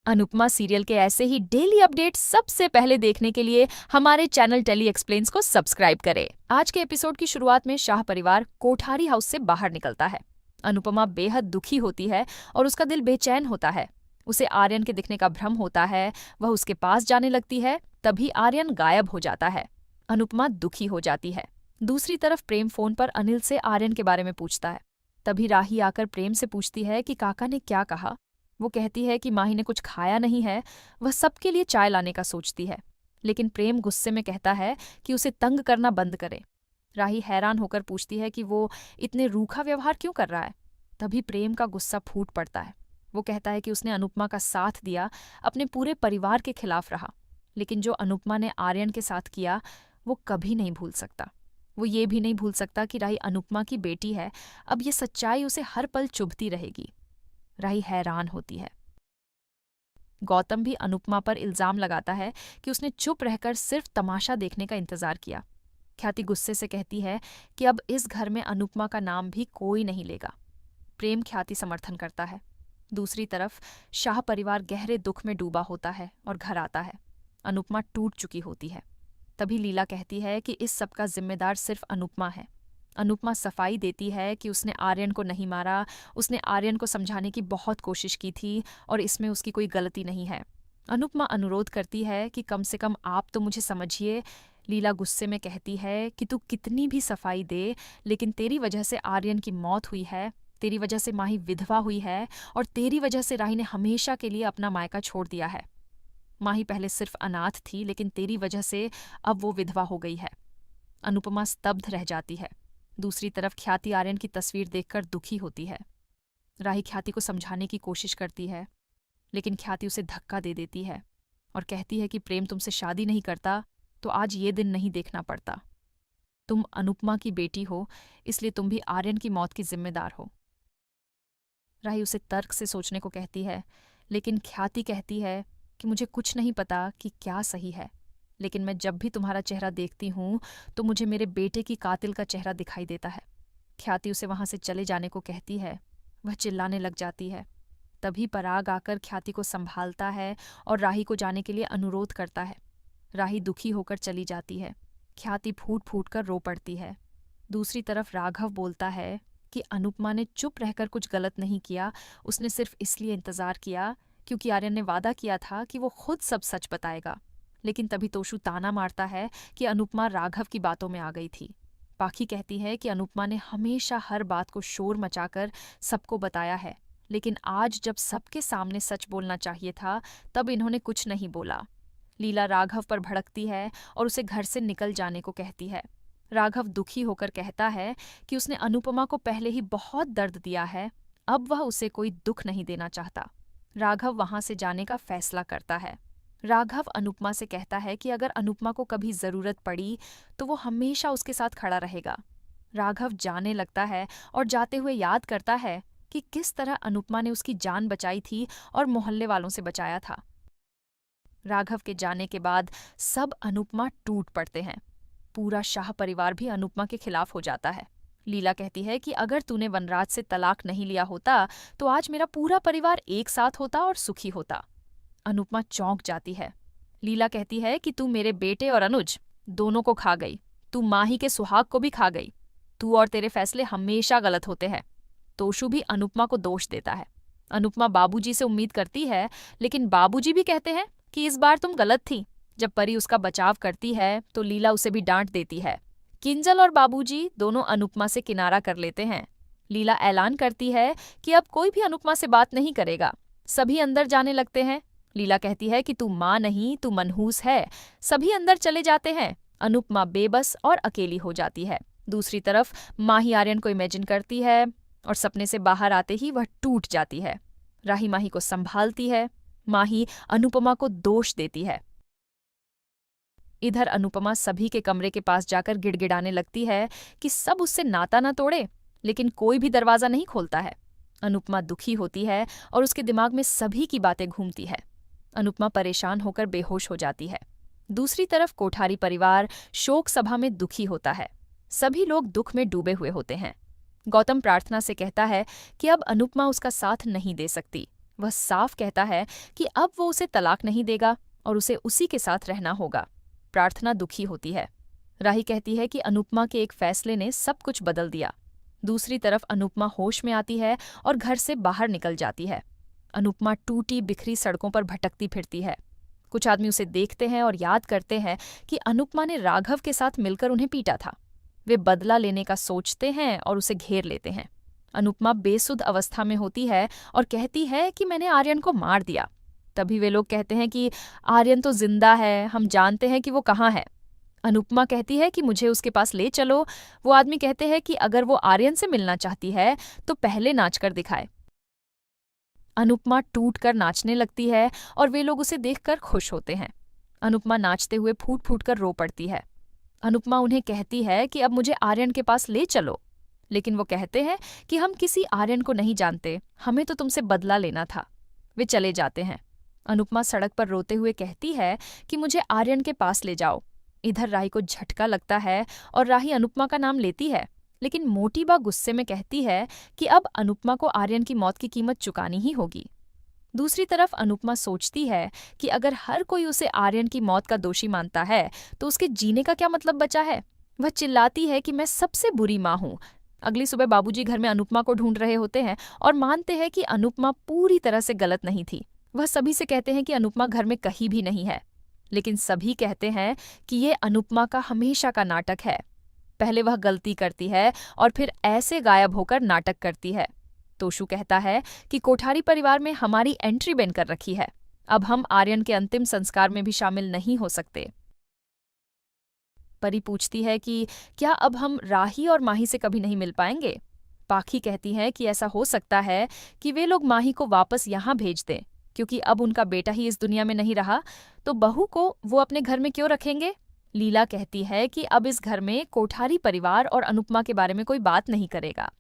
Anupama serial के ऐसे ही daily update सबसे पहले देखने के लिए हमारे चैनल टेली एक्सप्लेन्स को सब्सक्राइब करें। आज के एपिसोड की शुरुआत में शाह परिवार कोठारी हाउस से बाहर निकलता है। अनुपमा बेहद दुखी होती है और उसका दिल बेचैन होता है। उसे आर्यन के दिखने का भ्रम होता है। वह उसके पास जाने लगती है, तभी आर्यन गायब हो जाता है। अनुपमा दुखी हो जाती है। दूसरी तरफ प्रेम फोन पर अनिल से आर्यन के बारे में पूछता है। तभी राही आकर प्रेम से पूछती है कि काका ने क्या कहा। वो कहती है कि माही ने कुछ खाया नहीं है। वह सबके लिए चाय लाने का सोचती है, लेकिन प्रेम गुस्से में कहता है कि उसे तंग करना बंद करे। राही हैरान होकर पूछती है कि वो इतने रूखा व्यवहार क्यों कर रहा है। तभी प्रेम का गुस्सा फूट पड़ता है। वो कहता है कि उसने अनुपमा का साथ दिया, अपने पूरे परिवार के खिलाफ रहा, लेकिन जो अनुपमा ने आर्यन के साथ किया वो कभी नहीं भूल सकता। वो ये भी नहीं भूल सकता कि राही अनुपमा की बेटी है। अब ये सच्चाई उसे हर पल चुभती रहेगी। राही हैरान होती है। गौतम भी अनुपमा पर इल्जाम लगाता है कि उसने चुप रहकर सिर्फ तमाशा देखने का इंतजार किया। ख्याति गुस्से से कहती है कि अब इस घर में अनुपमा का नाम भी कोई नहीं लेगा। प्रेम ख्याति समर्थन करता है। दूसरी तरफ शाह परिवार गहरे दुख में डूबा होता है और घर आता है। अनुपमा टूट चुकी होती है। तभी लीला कहती है कि इस सब का जिम्मेदार सिर्फ अनुपमा है। अनुपमा सफाई देती है कि उसने आर्यन को नहीं मारा। उसने आर्यन को समझाने की बहुत कोशिश की थी और इसमें उसकी कोई गलती नहीं है। अनुपमा अनुरोध करती है कि कम से कम आप तो मुझे समझिए। लीला गुस्से में कहती है कि तू कितनी भी सफाई दे, लेकिन तेरी वजह से आर्यन की मौत हुई है, तेरी वजह से माही विधवा हुई है और तेरी वजह से राही ने हमेशा के लिए अपना मायका छोड़ दिया है। माही पहले सिर्फ अनाथ थी, लेकिन तेरी वजह से अब वो विधवा हो गई है। अनुपमा स्तब्ध रह जाती है। दूसरी तरफ ख्याति आर्यन की तस्वीर देखकर दुखी होती है। राही ख्याति को समझाने की कोशिश करती है, लेकिन ख्याति उसे धक्का दे देती है और कहती है कि प्रेम तुमसे शादी नहीं करता तो आज ये दिन नहीं देखना पड़ता। तुम अनुपमा की बेटी हो, इसलिए तुम भी आर्यन की मौत की जिम्मेदार हो। राही उसे तर्क से सोचने को कहती है, लेकिन ख्याति कहती है कि मुझे कुछ नहीं पता कि क्या सही है, लेकिन मैं जब भी तुम्हारा चेहरा देखती हूँ तो मुझे मेरे बेटे की कातिल का चेहरा दिखाई देता है। ख्याति उसे वहां से चले जाने को कहती है। वह चिल्लाने लग जाती है। तभी पराग आकर ख्याति को संभालता है और राही को जाने के लिए अनुरोध करता है। राही दुखी होकर चली जाती है। ख्याति फूट फूट कर रो पड़ती है। दूसरी तरफ राघव बोलता है कि अनुपमा ने चुप रहकर कुछ गलत नहीं किया। उसने सिर्फ इसलिए इंतजार किया क्योंकि आर्यन ने वादा किया था कि वो खुद सब सच बताएगा। लेकिन तभी तोशु ताना मारता है कि अनुपमा राघव की बातों में आ गई थी। पाखी कहती है कि अनुपमा ने हमेशा हर बात को शोर मचाकर सबको बताया है, लेकिन आज जब सबके सामने सच बोलना चाहिए था तब इन्होंने कुछ नहीं बोला। लीला राघव पर भड़कती है और उसे घर से निकल जाने को कहती है। राघव दुखी होकर कहता है कि उसने अनुपमा को पहले ही बहुत दर्द दिया है, अब वह उसे कोई दुख नहीं देना चाहता। राघव वहां से जाने का फैसला करता है। राघव अनुपमा से कहता है कि अगर अनुपमा को कभी जरूरत पड़ी तो वो हमेशा उसके साथ खड़ा रहेगा। राघव जाने लगता है और जाते हुए याद करता है कि किस तरह अनुपमा ने उसकी जान बचाई थी और मोहल्ले वालों से बचाया था। राघव के जाने के बाद सब अनुपमा टूट पड़ते हैं। पूरा शाह परिवार भी अनुपमा के खिलाफ हो जाता है। लीला कहती है कि अगर तूने वनराज से तलाक नहीं लिया होता तो आज मेरा पूरा परिवार एक साथ होता और सुखी होता। अनुपमा चौंक जाती है। लीला कहती है कि तू मेरे बेटे और अनुज दोनों को खा गई, तू माही के सुहाग को भी खा गई। तू और तेरे फैसले हमेशा गलत होते हैं। तोशु भी अनुपमा को दोष देता है। अनुपमा बाबूजी से उम्मीद करती है, लेकिन बाबूजी भी कहते हैं कि इस बार तुम गलत थी। जब परी उसका बचाव करती है तो लीला उसे भी डांट देती है। किंजल और बाबूजी दोनों अनुपमा से किनारा कर लेते हैं। लीला ऐलान करती है कि अब कोई भी अनुपमा से बात नहीं करेगा। सभी अंदर जाने लगते हैं। लीला कहती है कि तू माँ नहीं, तू मनहूस है। सभी अंदर चले जाते हैं। अनुपमा बेबस और अकेली हो जाती है। दूसरी तरफ माही आर्यन को इमेजिन करती है और सपने से बाहर आते ही वह टूट जाती है। राही माही को संभालती है। माही अनुपमा को दोष देती है। इधर अनुपमा सभी के कमरे के पास जाकर गिड़गिड़ाने लगती है कि सब उससे नाता न तोड़े, लेकिन कोई भी दरवाजा नहीं खोलता है। अनुपमा दुखी होती है और उसके दिमाग में सभी की बातें घूमती है। अनुपमा परेशान होकर बेहोश हो जाती है। दूसरी तरफ कोठारी परिवार शोक सभा में दुखी होता है। सभी लोग दुख में डूबे हुए होते हैं। गौतम प्रार्थना से कहता है कि अब अनुपमा उसका साथ नहीं दे सकती। वह साफ कहता है कि अब वो उसे तलाक नहीं देगा और उसे उसी के साथ रहना होगा। प्रार्थना दुखी होती है। राही कहती है कि अनुपमा के एक फैसले ने सब कुछ बदल दिया। दूसरी तरफ अनुपमा होश में आती है और घर से बाहर निकल जाती है। अनुपमा टूटी बिखरी सड़कों पर भटकती फिरती है। कुछ आदमी उसे देखते हैं और याद करते हैं कि अनुपमा ने राघव के साथ मिलकर उन्हें पीटा था। वे बदला लेने का सोचते हैं और उसे घेर लेते हैं। अनुपमा बेसुध अवस्था में होती है और कहती है कि मैंने आर्यन को मार दिया। तभी वे लोग कहते हैं कि आर्यन तो जिंदा है, हम जानते हैं कि वो कहाँ है। अनुपमा कहती है कि मुझे उसके पास ले चलो। वो आदमी कहते हैं कि अगर वो आर्यन से मिलना चाहती है तो पहले नाच कर दिखाए। अनुपमा टूट कर नाचने लगती है और वे लोग उसे देखकर खुश होते हैं। अनुपमा नाचते हुए फूट फूट कर रो पड़ती है। अनुपमा उन्हें कहती है कि अब मुझे आर्यन के पास ले चलो, लेकिन वो कहते हैं कि हम किसी आर्यन को नहीं जानते, हमें तो तुमसे बदला लेना था। वे चले जाते हैं। अनुपमा सड़क पर रोते हुए कहती है कि मुझे आर्यन के पास ले जाओ। इधर राही को झटका लगता है और राही अनुपमा का नाम लेती है, लेकिन मोटी बा गुस्से में कहती है कि अब अनुपमा को आर्यन की मौत की कीमत चुकानी ही होगी। दूसरी तरफ अनुपमा सोचती है कि अगर हर कोई उसे आर्यन की मौत का दोषी मानता है तो उसके जीने का क्या मतलब बचा है। वह चिल्लाती है कि मैं सबसे बुरी माँ हूँ। अगली सुबह बाबूजी घर में अनुपमा को ढूंढ रहे होते हैं और मानते हैं कि अनुपमा पूरी तरह से गलत नहीं थी। वह सभी से कहते हैं कि अनुपमा घर में कहीं भी नहीं है, लेकिन सभी कहते हैं कि ये अनुपमा का हमेशा का नाटक है। पहले वह गलती करती है और फिर ऐसे गायब होकर नाटक करती है। तोशु कहता है कि कोठारी परिवार में हमारी एंट्री बैन कर रखी है, अब हम आर्यन के अंतिम संस्कार में भी शामिल नहीं हो सकते। परी पूछती है कि क्या अब हम राही और माही से कभी नहीं मिल पाएंगे। पाखी कहती है कि ऐसा हो सकता है कि वे लोग माही को वापस यहाँ भेज दें, क्योंकि अब उनका बेटा ही इस दुनिया में नहीं रहा तो बहू को वो अपने घर में क्यों रखेंगे। लीला कहती है कि अब इस घर में कोठारी परिवार और अनुपमा के बारे में कोई बात नहीं करेगा।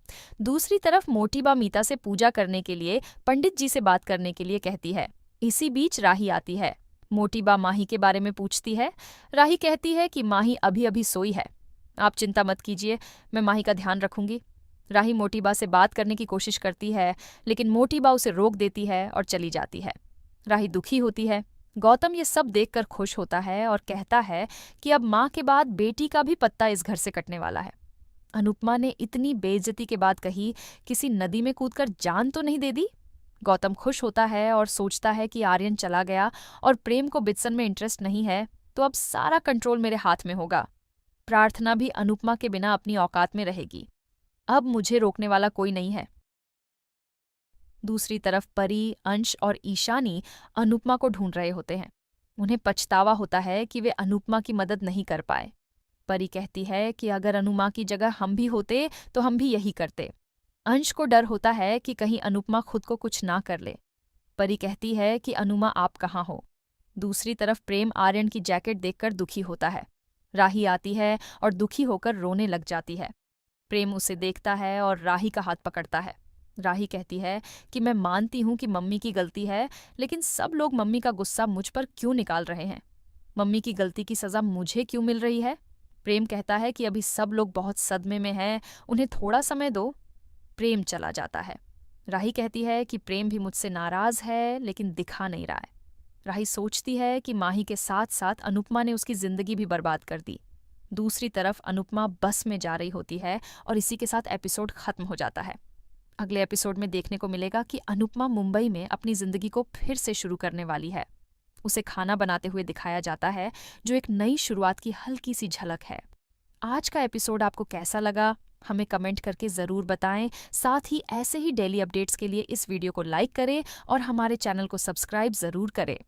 दूसरी तरफ मोटी बा मीता से पूजा करने के लिए पंडित जी से बात करने के लिए कहती है। इसी बीच राही आती है। मोटी बा माही के बारे में पूछती है। राही कहती है कि माही अभी अभी सोई है, आप चिंता मत कीजिए, मैं माही का ध्यान रखूंगी। राही मोटी बा से बात करने की कोशिश करती है, लेकिन मोटी बा उसे रोक देती है और चली जाती है। राही दुखी होती है। गौतम ये सब देखकर खुश होता है और कहता है कि अब माँ के बाद बेटी का भी पत्ता इस घर से कटने वाला है। अनुपमा ने इतनी बेइज्जती के बाद कही किसी नदी में कूदकर जान तो नहीं दे दी। गौतम खुश होता है और सोचता है कि आर्यन चला गया और प्रेम को बित्सन में इंटरेस्ट नहीं है, तो अब सारा कंट्रोल मेरे हाथ में होगा। प्रार्थना भी अनुपमा के बिना अपनी औकात में रहेगी। अब मुझे रोकने वाला कोई नहीं है। दूसरी तरफ परी, अंश और ईशानी अनुपमा को ढूंढ रहे होते हैं। उन्हें पछतावा होता है कि वे अनुपमा की मदद नहीं कर पाए। परी कहती है कि अगर अनुमा की जगह हम भी होते तो हम भी यही करते। अंश को डर होता है कि कहीं अनुपमा खुद को कुछ ना कर ले। परी कहती है कि अनुमा आप कहाँ हो। दूसरी तरफ प्रेम आर्यन की जैकेट देखकर दुखी होता है। राही आती है और दुखी होकर रोने लग जाती है। प्रेम उसे देखता है और राही का हाथ पकड़ता है। राही कहती है कि मैं मानती हूं कि मम्मी की गलती है, लेकिन सब लोग मम्मी का गुस्सा मुझ पर क्यों निकाल रहे हैं। मम्मी की गलती की सजा मुझे क्यों मिल रही है। प्रेम कहता है कि अभी सब लोग बहुत सदमे में हैं, उन्हें थोड़ा समय दो। प्रेम चला जाता है। राही कहती है कि प्रेम भी मुझसे नाराज है, लेकिन दिखा नहीं रहा है। राही सोचती है कि माही के साथ साथ अनुपमा ने उसकी जिंदगी भी बर्बाद कर दी। दूसरी तरफ अनुपमा बस में जा रही होती है और इसी के साथ एपिसोड खत्म हो जाता है। अगले एपिसोड में देखने को मिलेगा कि अनुपमा मुंबई में अपनी जिंदगी को फिर से शुरू करने वाली है। उसे खाना बनाते हुए दिखाया जाता है, जो एक नई शुरुआत की हल्की सी झलक है। आज का एपिसोड आपको कैसा लगा, हमें कमेंट करके ज़रूर बताएं। साथ ही ऐसे ही डेली अपडेट्स के लिए इस वीडियो को लाइक करें और हमारे चैनल को सब्सक्राइब ज़रूर करें।